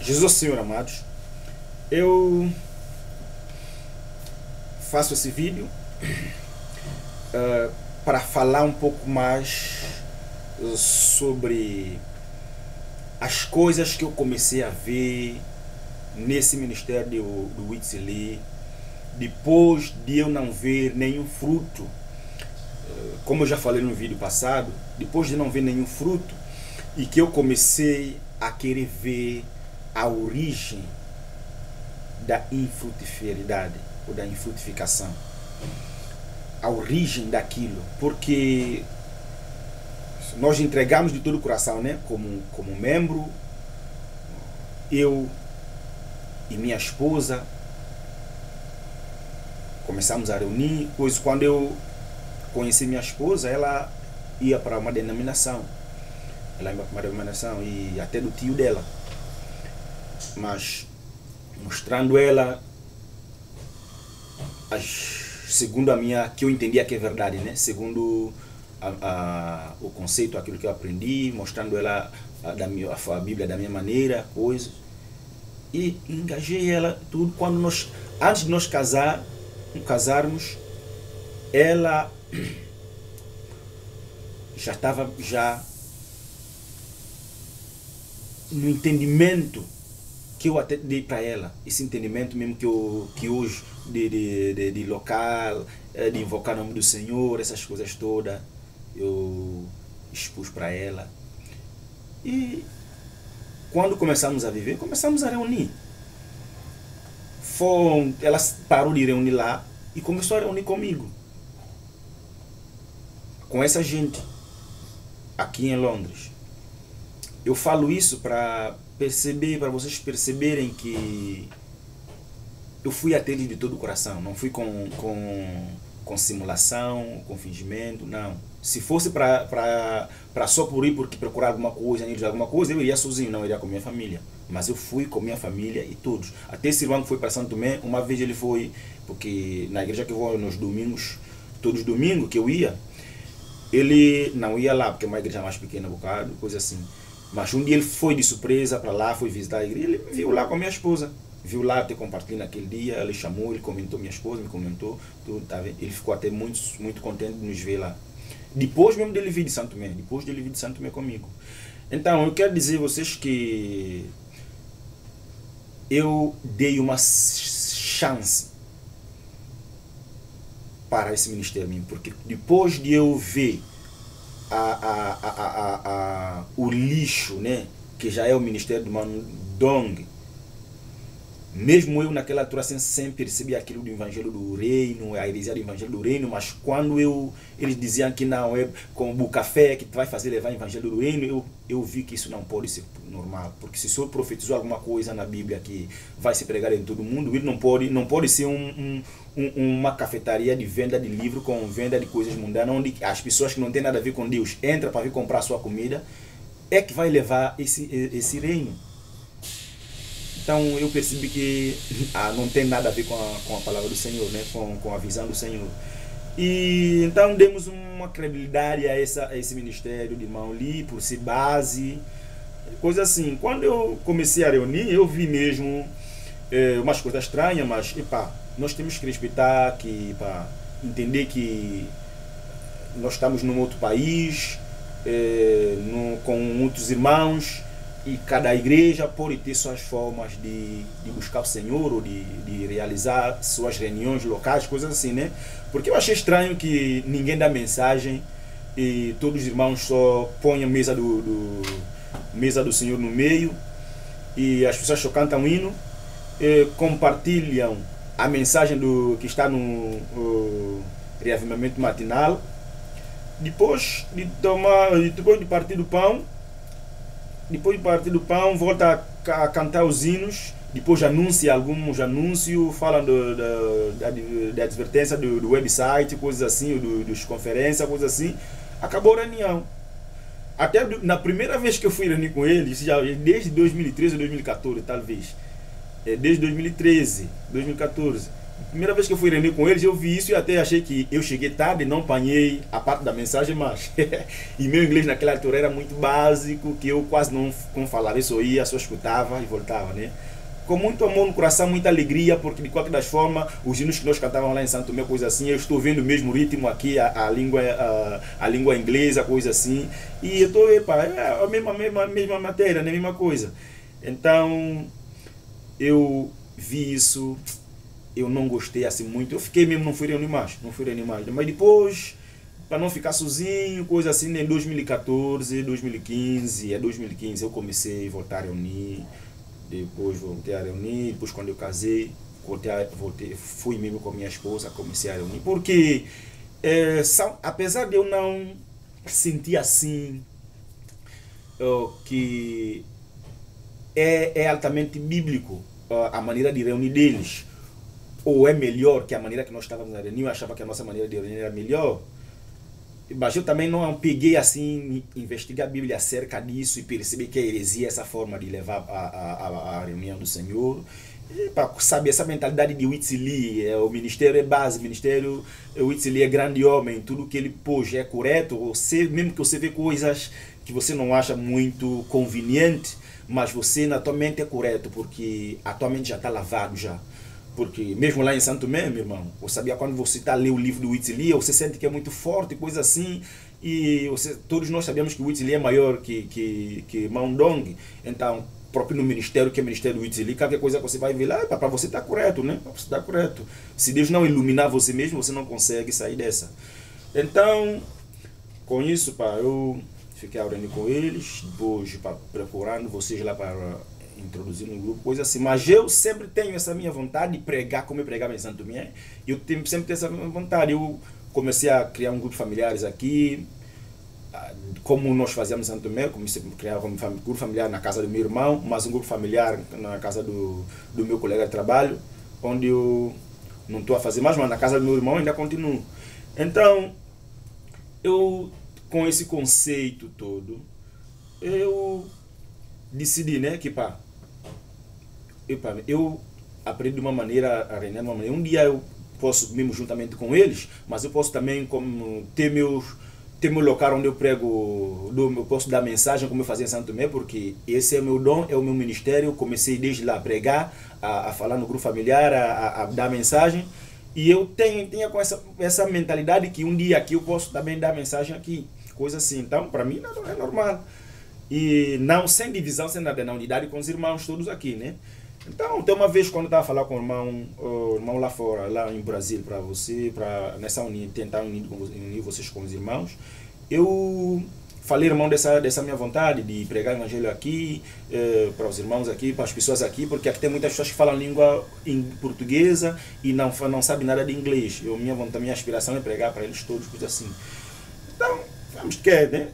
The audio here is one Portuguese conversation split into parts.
Jesus Senhor, amados, eu faço esse vídeo para falar um pouco mais sobre as coisas que eu comecei a ver nesse ministério do Whitsley, depois de eu não ver nenhum fruto. Como eu já falei no vídeo passado, depois de não ver nenhum fruto, e que eu comecei a querer ver a origem da infrutificidade ou da infrutificação, a origem daquilo, porque nós entregamos de todo o coração, né? Como membro, eu e minha esposa começamos a reunir, pois quando eu conheci minha esposa, ela ia para uma denominação, e até do tio dela, mas mostrando ela segundo a minha, que eu entendia que é verdade, né? Segundo o conceito, aquilo que eu aprendi, mostrando ela a Bíblia da minha maneira, coisas, e engajei ela tudo. Quando antes de nós casarmos, ela já estava no entendimento que eu até dei para ela, esse entendimento mesmo que hoje de local, de invocar o nome do Senhor, essas coisas todas, eu expus para ela. E quando começamos a viver, começamos a reunir. Ela parou de reunir lá e começou a reunir comigo, com essa gente aqui em Londres. Eu falo isso para vocês perceberem que eu fui até eles de todo o coração, não fui com simulação, com fingimento, não. Se fosse para só por ir porque procurar alguma coisa, eu iria sozinho, não, eu iria com minha família. Mas eu fui com minha família e todos. Até esse irmão que foi para Santo Tomé, uma vez ele foi, porque na igreja que eu vou nos domingos, todos os domingos que eu ia, ele não ia lá, porque é uma igreja mais pequena, um bocado, coisa assim. Mas um dia ele foi de surpresa para lá, foi visitar a igreja, ele me viu lá com a minha esposa. Viu lá, até compartilhei naquele dia, ele chamou, ele comentou, minha esposa me comentou, tudo, tá vendo? Ele ficou até muito contente de nos ver lá. Depois mesmo dele vir de Santo Tomé, comigo. Então, eu quero dizer a vocês que eu dei uma chance para esse ministério mesmo, porque depois de eu ver o lixo, né, que já é o ministério do Mano Dong, mesmo eu naquela altura sem perceber aquilo do evangelho do reino, a heresia do evangelho do reino, mas quando eles diziam que não é como o café que vai fazer levar o evangelho do reino, eu vi que isso não pode ser normal, porque se o Senhor profetizou alguma coisa na Bíblia que vai se pregar em todo mundo, ele não pode ser uma cafetaria de venda de livro com venda de coisas mundanas, onde as pessoas que não têm nada a ver com Deus entram para vir comprar sua comida, é que vai levar esse reino. Então eu percebi que não tem nada a ver com a palavra do Senhor, né? com a visão do Senhor. E então demos uma credibilidade a esse ministério de irmão Lee, por ser base, coisa assim. Quando eu comecei a reunir, eu vi mesmo umas coisas estranhas, mas nós temos que respeitar, entender que nós estamos num outro país, com outros irmãos, e cada igreja pode ter suas formas de buscar o Senhor, ou de realizar suas reuniões locais, coisas assim, né? Porque eu achei estranho que ninguém dá mensagem e todos os irmãos só põem a mesa do Senhor no meio, e as pessoas só cantam hino, compartilham a mensagem que está no reavivamento matinal. Depois de partir do pão, volta a cantar os hinos, depois anuncia alguns anúncios, falam da advertência do website, coisas assim, dos conferências, coisas assim. Acabou a reunião. Até na primeira vez que eu fui reunir com eles, já desde 2013 ou 2014, talvez. Desde 2013, 2014. Primeira vez que eu fui reunir com eles, eu vi isso e até achei que eu cheguei tarde, não apanhei a parte da mensagem, mas e meu inglês naquela altura era muito básico, que eu quase não falava, eu só ia, só escutava e voltava, né? Com muito amor no coração, muita alegria, porque de qualquer das formas, os hinos que nós cantávamos lá em Santo Tomé, coisa assim, eu estou vendo o mesmo ritmo aqui, a língua inglesa, coisa assim, e eu estou, epa, é a mesma matéria, né? A mesma coisa. Então, eu vi isso, eu não gostei assim muito, eu fiquei mesmo, não fui reunir mais, mas depois, para não ficar sozinho, coisa assim, em 2014, 2015 eu comecei a voltar a reunir, depois voltei a reunir, depois quando eu casei, fui mesmo com minha esposa, comecei a reunir, porque apesar de eu não sentir assim, que é altamente bíblico a maneira de reunir deles, ou é melhor que a maneira que nós estávamos a reunir, eu achava que a nossa maneira de reunir era melhor, mas eu também não peguei assim, investigar a Bíblia acerca disso e percebi que a heresia é essa forma de levar a reunião do Senhor. Sabe, essa mentalidade de Whitsley, o ministério é base, o Whitsley é grande homem, tudo que ele pôs é correto, mesmo que você vê coisas que você não acha muito conveniente, mas você na tua mente é correto, porque a tua mente já está lavado já. Porque mesmo lá em Santo Tomé, meu irmão, eu sabia quando você está a ler o livro do Whitsley, você sente que é muito forte, coisa assim, e todos nós sabemos que o Whitsley é maior que Mão Dong, então, próprio no ministério, que é o ministério do Whitsley, qualquer coisa que você vai ver lá, para você está correto, né? Para você está correto. Se Deus não iluminar você mesmo, você não consegue sair dessa. Então, com isso, eu fiquei orando com eles, depois procurando vocês lá para introduzir no grupo, coisa assim, mas eu sempre tenho essa minha vontade de pregar como eu pregava em Santo Tomé, eu sempre tenho essa vontade, eu comecei a criar um grupo de familiares aqui, como nós fazíamos em Santo Tomé, comecei a criar um grupo familiar na casa do meu irmão, mas um grupo familiar na casa do meu colega de trabalho, onde eu não estou a fazer mais, mas na casa do meu irmão ainda continuo. Então, eu, com esse conceito todo, eu decidi, né, que eu aprendi de uma maneira, a reinar de uma maneira. Um dia eu posso, mesmo juntamente com eles, mas eu posso também ter meu local onde eu prego, eu posso dar mensagem como eu fazia em Santo Tomé, porque esse é o meu dom, é o meu ministério. Eu comecei desde lá a pregar, a falar no grupo familiar, a dar mensagem, e eu tenho com essa mentalidade que um dia aqui eu posso também dar mensagem aqui, coisa assim. Então, para mim, não é normal. E não sem divisão, sem nada, na unidade com os irmãos todos aqui, né? Então, tem uma vez quando eu estava a falar com o irmão lá fora, lá em Brasil, para nessa tentar unir vocês com os irmãos, eu falei, irmão, dessa minha vontade de pregar o evangelho aqui, para os irmãos aqui, para as pessoas aqui, porque aqui tem muitas pessoas que falam língua portuguesa e não sabem nada de inglês. Minha aspiração é pregar para eles todos, coisa assim. Então, vamos que, né?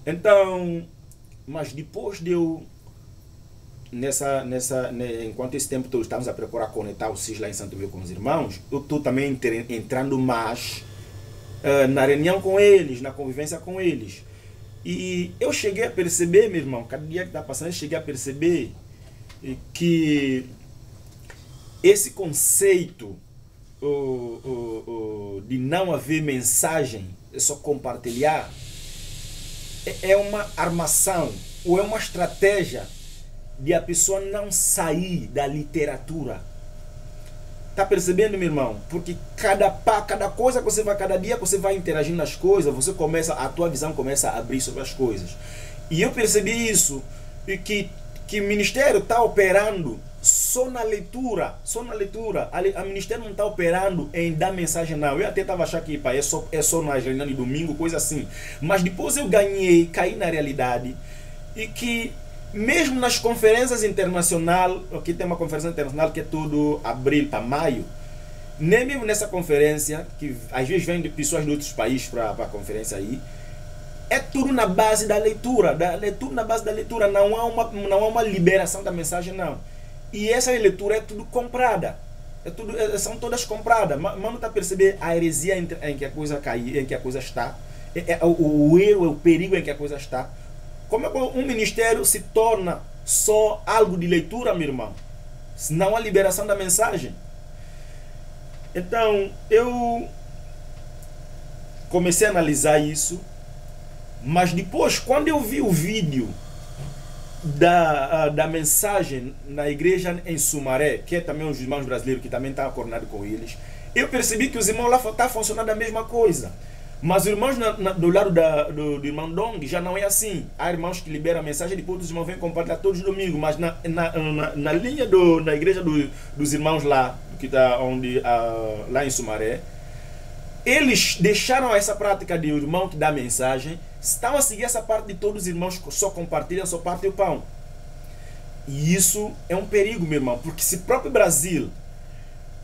Então, mas depois de eu enquanto esse tempo todo estamos a procurar conectar o CIS lá em Santo Tomé com os irmãos, eu estou também entrando mais na reunião com eles, na convivência com eles. E eu cheguei a perceber, meu irmão, cada dia que está passando, eu cheguei a perceber que esse conceito de não haver mensagem, é só compartilhar, é uma armação ou é uma estratégia de a pessoa não sair da literatura. Tá percebendo, meu irmão? Porque cada coisa que você vai, cada dia que você vai interagindo nas coisas, a tua visão começa a abrir sobre as coisas. E eu percebi isso, e que o ministério está operando só na leitura. A ministério não está operando em dar mensagem, não. Eu até estava achando que é só na reunião de domingo, coisa assim. Mas depois eu caí na realidade, e que mesmo nas conferências internacionais, aqui tem uma conferência internacional que é tudo abril para maio, nem mesmo nessa conferência, que às vezes vem de pessoas de outros países para a conferência aí, é tudo na base da leitura, na base da leitura, não há uma liberação da mensagem, não. E essa leitura é tudo comprada, são todas compradas. Mano, está a perceber a heresia em que a coisa cai, em que a coisa está, o erro, o perigo em que a coisa está. Como é que um ministério se torna só algo de leitura, meu irmão? Se não há liberação da mensagem. Então, eu comecei a analisar isso, mas depois, quando eu vi o vídeo da mensagem na igreja em Sumaré, que é também os irmãos brasileiros que também estão coordenados com eles, eu percebi que os irmãos lá estão funcionando a mesma coisa. Mas os irmãos do lado do irmão Dong já não é assim. Há irmãos que liberam a mensagem e depois os irmãos vêm compartilhar todos os domingos. Mas na linha da igreja dos irmãos lá, que está lá em Sumaré, eles deixaram essa prática de o irmão que dá a mensagem, estão a seguir essa parte de todos os irmãos que só compartilham, só partem o pão. E isso é um perigo, meu irmão, porque se o próprio Brasil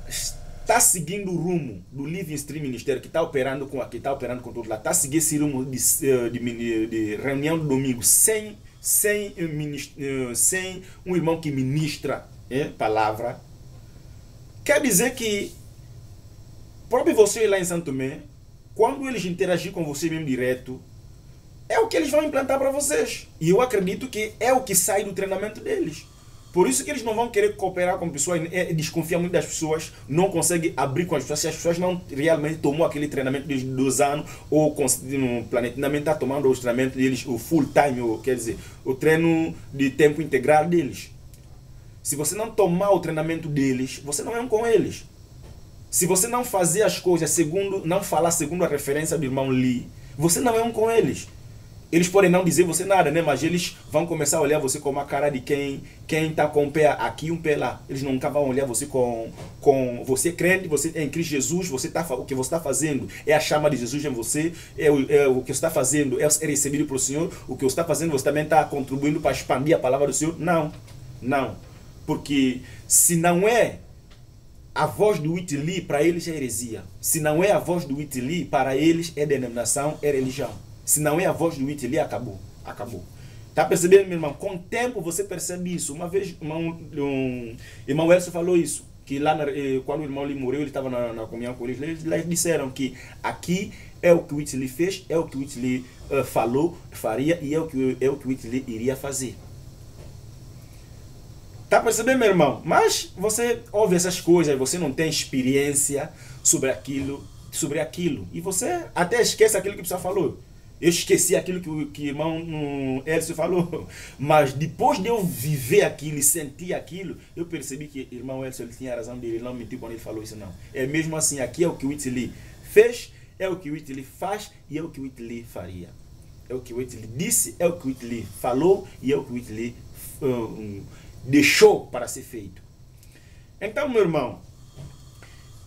está seguindo o rumo do Living Stream Ministério, que está operando com aqui, está operando com tudo lá, está seguindo esse rumo de reunião do domingo sem um irmão que ministra palavra, quer dizer que próprio você lá em Santo Tomé, quando eles interagirem com você mesmo direto, é o que eles vão implantar para vocês. E eu acredito que é o que sai do treinamento deles. Por isso que eles não vão querer cooperar com pessoas, desconfiam muito das pessoas, não conseguem abrir com as pessoas, se as pessoas não realmente tomou aquele treinamento de 2 anos, ou no planetinamente está tomando os treinamentos deles, o full time, ou, quer dizer, o treino de tempo integral deles. Se você não tomar o treinamento deles, você não é um com eles. Se você não fazer as coisas não falar segundo a referência do irmão Lee, você não é um com eles. Eles podem não dizer você nada, né? Mas eles vão começar a olhar você com a cara de quem está com um pé aqui e um pé lá. Eles nunca vão olhar você com você crente, você é em Cristo Jesus, o que você está fazendo é a chama de Jesus em você, o que você está fazendo é recebido pelo Senhor, o que você está fazendo você também está contribuindo para expandir a palavra do Senhor. Não, não. Porque se não é a voz do Whitley, para eles é heresia. Se não é a voz do Whitley, para eles é denominação, é religião. Se não é a voz do Whitley, acabou. Acabou. Tá percebendo, meu irmão? Com o tempo você percebe isso. Uma vez, irmão Elcio falou isso. Que lá, quando o irmão Lee morreu, ele estava na comunhão com eles. Eles disseram que aqui é o que o Whitley fez, é o que o Whitley falou, faria, e é o que o Whitley iria fazer. Tá percebendo, meu irmão? Mas você ouve essas coisas, você não tem experiência sobre aquilo. E você até esquece aquilo que a pessoa falou. Eu esqueci aquilo que o irmão Elcio falou. Mas depois de eu viver aquilo e sentir aquilo, eu percebi que o irmão Elcio ele tinha razão dele. Ele não mentiu quando ele falou isso, não. É mesmo assim, aqui é o que o Whitley fez, é o que o Whitley faz e é o que o Whitley faria. É o que o Whitley disse, é o que o Whitley falou e é o que o Whitley deixou para ser feito. Então, meu irmão,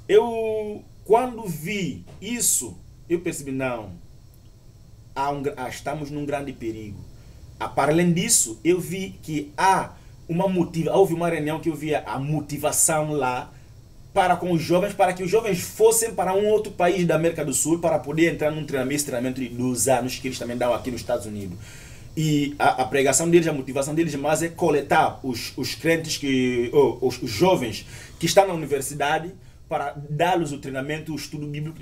eu quando vi isso, eu percebi, não, estamos num grande perigo. Para além disso, eu vi que houve uma reunião que eu via a motivação lá para com os jovens, para que os jovens fossem para um outro país da América do Sul para poder entrar num treinamento de 2 anos que eles também dão aqui nos Estados Unidos. E a pregação deles, a motivação deles mais é coletar os crentes, os jovens que estão na universidade, para dar-lhes o treinamento, o estudo bíblico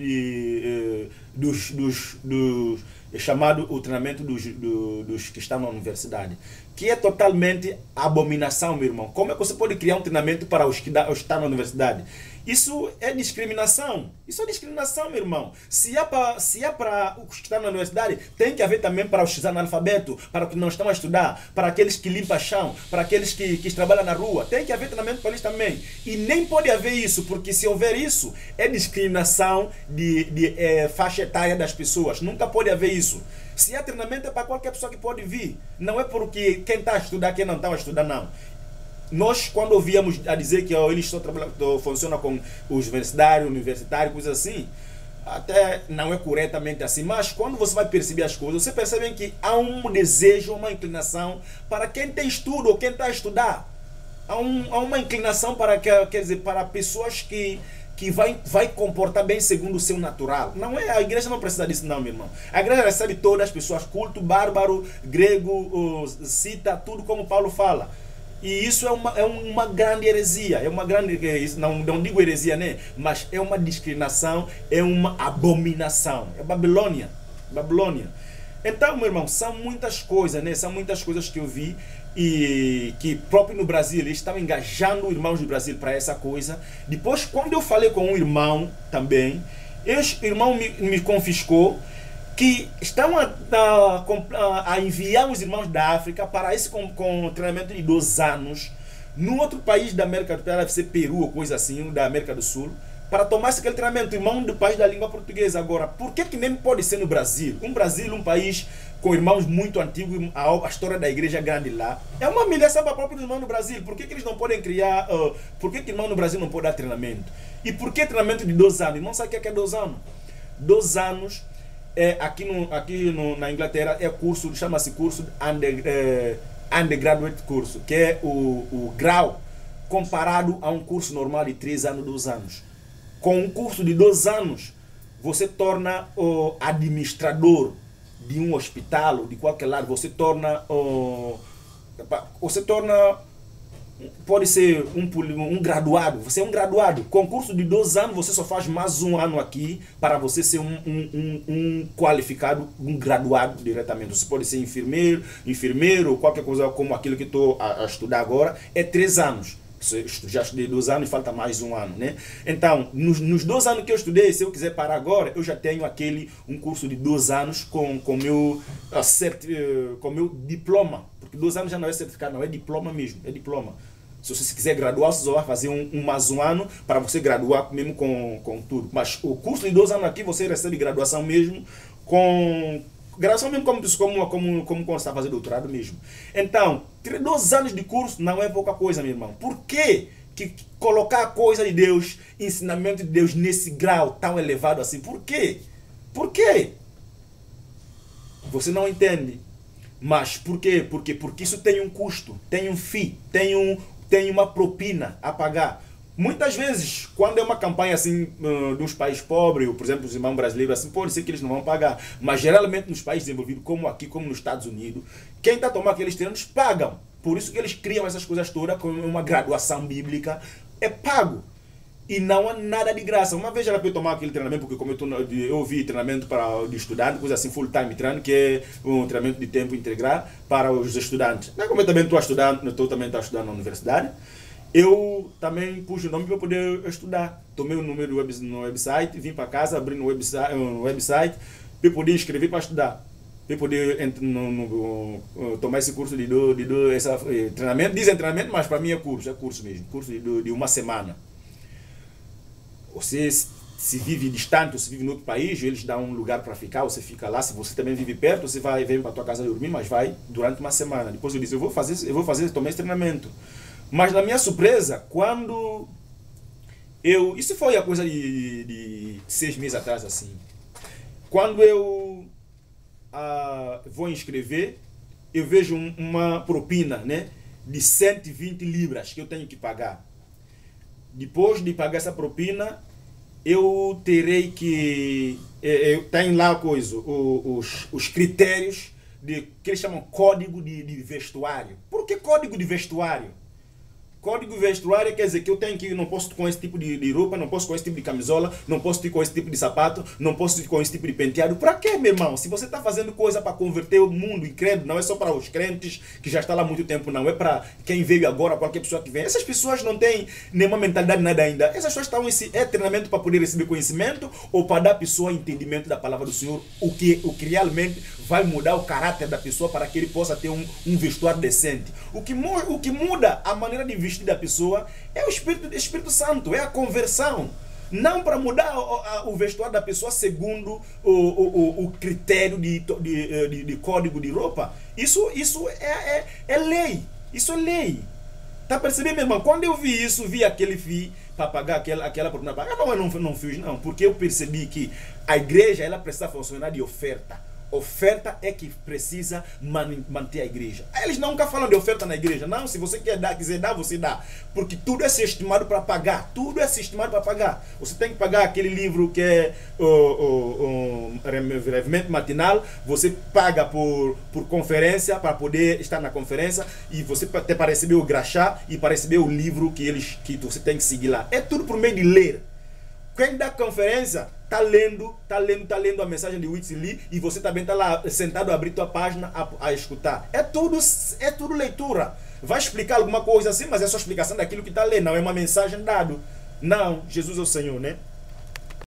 chamado o treinamento dos que estão na universidade, que é totalmente abominação, meu irmão. Como é que você pode criar um treinamento para os que estão na universidade? Isso é discriminação. Isso é discriminação, meu irmão. Se é para os que estão na universidade, tem que haver também para os analfabetos, para os que não estão a estudar, para aqueles que limpam chão, para aqueles que trabalham na rua. Tem que haver treinamento para eles também. E nem pode haver isso, porque se houver isso, é discriminação de faixa etária das pessoas. Nunca pode haver isso. Se há treinamento, é para qualquer pessoa que pode vir. Não é porque quem está a estudar, quem não está a estudar, não. Nós, quando ouvíamos a dizer que eles só funcionam com os universitários, coisas assim, até não é corretamente assim. Mas quando você vai perceber as coisas, você percebe que há um desejo, uma inclinação para quem tem estudo ou quem está a estudar. Há uma inclinação para, quer dizer, para pessoas que vai comportar bem segundo o seu natural. Não é, a igreja não precisa disso, não, meu irmão. A igreja recebe todas as pessoas, culto, bárbaro, grego, cita, tudo como Paulo fala. E isso é uma grande heresia. É uma grande, não digo heresia, né? Mas é uma discriminação, é uma abominação. É Babilônia. Então, meu irmão, são muitas coisas, né? São muitas coisas que eu vi e que próprio no Brasil eles estão engajando irmãos do Brasil para essa coisa. Depois, quando eu falei com um irmão também, esse irmão me confiscou que estão a enviar os irmãos da África para esse com treinamento de 2 anos num outro país da América do Sul, deve ser Peru ou coisa assim, da América do Sul, para tomar aquele treinamento, irmão do país da língua portuguesa. Agora, por que nem pode ser no Brasil? Um país com irmãos muito antigos, a história da igreja grande lá, é uma humilhação para o próprio irmão no Brasil. Por que eles não podem criar, por que irmão no Brasil não pode dar treinamento? E por que treinamento de 2 anos? Irmão, sabe o que é 2 anos? 2 anos, na Inglaterra, é curso, chama-se curso undergraduate curso, que é o grau comparado a um curso normal de 3 anos, 2 anos. Com um curso de 2 anos, você torna o administrador de um hospital ou de qualquer lado, você torna pode ser um graduado, você é um graduado. Com curso de 2 anos, você só faz mais 1 ano aqui para você ser um qualificado, um graduado diretamente. Você pode ser enfermeiro ou qualquer coisa como aquilo que estou a estudar agora, é 3 anos. Já estudei 2 anos e falta mais 1 ano, né? Então, nos 2 anos que eu estudei, se eu quiser parar agora, eu já tenho um curso de 2 anos com meu diploma. Porque 2 anos já não é certificado, não, é diploma mesmo, é diploma. Se você quiser graduar, você só vai fazer mais 1 ano para você graduar mesmo com tudo. Mas o curso de 2 anos aqui, você recebe graduação mesmo graduação mesmo como quando você está fazendo doutorado mesmo. Então, 2 anos de curso não é pouca coisa, meu irmão. Por que colocar a coisa de Deus, ensinamento de Deus nesse grau tão elevado assim? Por quê? Por quê? Você não entende. Mas por quê? Porque isso tem um custo, tem um fee, tem uma propina a pagar. Muitas vezes, quando é uma campanha assim dos países pobres, ou por exemplo os irmãos brasileiros, assim, pode ser que eles não vão pagar. Mas geralmente nos países desenvolvidos, como aqui, como nos Estados Unidos, quem está tomando aqueles treinos pagam. Por isso que eles criam essas coisas todas, como uma graduação bíblica, é pago. E não há nada de graça. Uma vez era para eu tomar aquele treinamento, porque como eu vi treinamento de estudante, coisa assim, full time training, que é um treinamento de tempo integral para os estudantes. Como eu também estou estudando na universidade, eu também pus o nome para poder estudar. Tomei o número no website, vim para casa, abri no website para poder escrever para estudar. Para poder tomar esse curso treinamento. Dizem treinamento, mas para mim é curso mesmo. Curso de 1 semana. Você se vive distante, ou se vive em outro país, eles dão um lugar para ficar, você fica lá. Se você também vive perto, você vem para tua casa dormir, mas vai durante 1 semana. Depois eu disse, tomei esse treinamento. Mas na minha surpresa, quando isso foi a coisa de 6 meses atrás, assim. Quando eu vou inscrever, eu vejo uma propina, né, de 120 libras que eu tenho que pagar. Depois de pagar essa propina, eu terei que... tem lá os critérios que eles chamam código de vestuário. Por que código de vestuário? Código vestuário quer dizer que não posso ir com esse tipo de roupa, não posso ir com esse tipo de camisola, não posso ir com esse tipo de sapato, não posso ir com esse tipo de penteado. Para quê, meu irmão? Se você está fazendo coisa para converter o mundo em credo, não é só para os crentes que já estão lá há muito tempo, não é para quem veio agora, qualquer pessoa que vem. Essas pessoas não têm nenhuma mentalidade, nada ainda. Essas pessoas estão em treinamento para poder receber conhecimento ou para dar à pessoa entendimento da palavra do Senhor, o que realmente vai mudar o caráter da pessoa para que ele possa ter um vestuário decente. O que muda a maneira de vestir da pessoa é o Espírito Santo, é a conversão. Não para mudar o vestuário da pessoa segundo o critério de código de roupa. Isso é lei. Isso é lei. Tá percebendo, meu irmão? Quando eu vi aquele FII para pagar aquela propina, eu não fiz não, porque eu percebi que a igreja ela precisa funcionar de oferta. Oferta é que precisa manter a igreja. Eles nunca falam de oferta na igreja. Não, se você quiser dar, você dá. Porque tudo é estimado para pagar. Tudo é estimado para pagar. Você tem que pagar aquele livro que é o Revimento Matinal. Você paga por conferência, para poder estar na conferência. E você para receber o graxá e para receber o livro que você tem que seguir lá. É tudo por meio de ler. Quem dá conferência tá lendo a mensagem de Whitley e você também tá lá sentado a abrir tua página a escutar. É tudo leitura. Vai explicar alguma coisa assim, mas é só explicação daquilo que está lendo, não é uma mensagem dada. Não, Jesus é o Senhor, né?